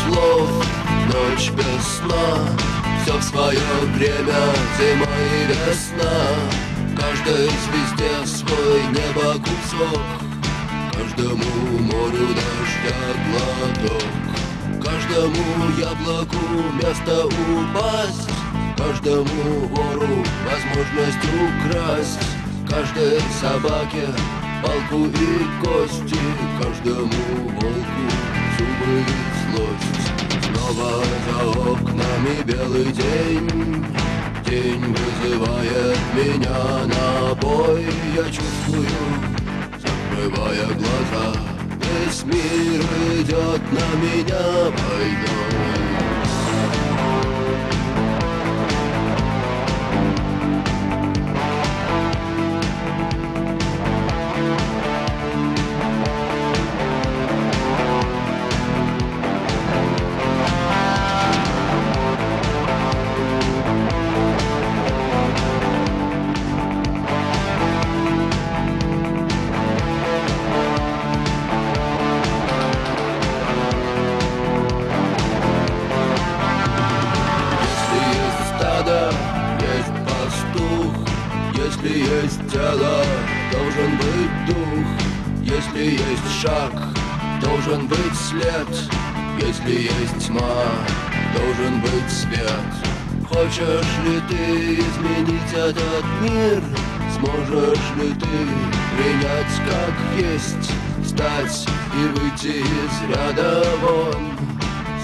слов, ночь без сна. Все в свое время, зима и весна. Каждой звезде свой небо кусок, каждому морю дождя глоток, каждому яблоку место упасть, каждому вору возможность украсть, каждой собаке палку и кости, каждому волку зубы и злость. Снова за окнами белый день, день вызывает меня на бой. Я чувствую, закрывая глаза, весь мир идет на меня войной. Если есть тело, должен быть дух. Если есть шаг, должен быть след. Если есть тьма, должен быть свет. Хочешь ли ты изменить этот мир? Сможешь ли ты принять как есть? Встать и выйти из ряда вон,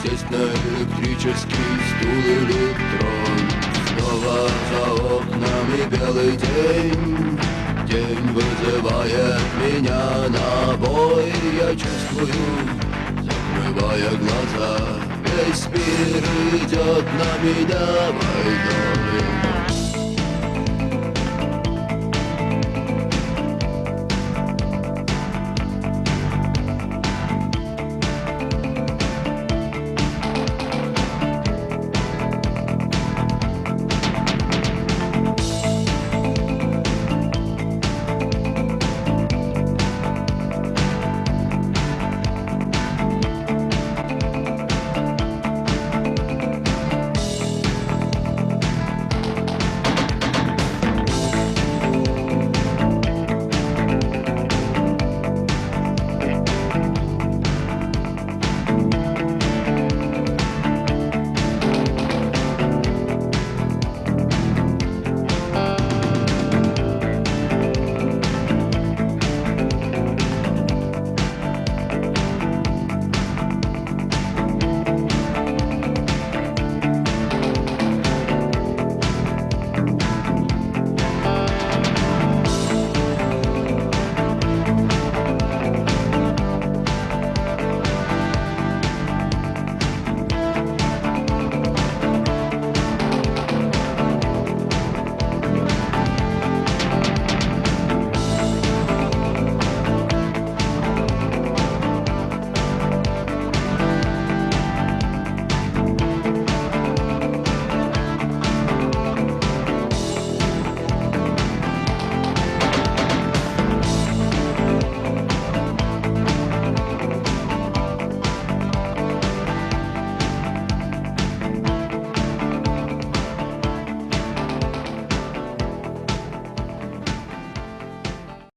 сесть на электрический стул или трон. Снова за окнами белый день, день вызывает меня на бой. Я чувствую, закрывая глаза, весь мир идет на меня войной.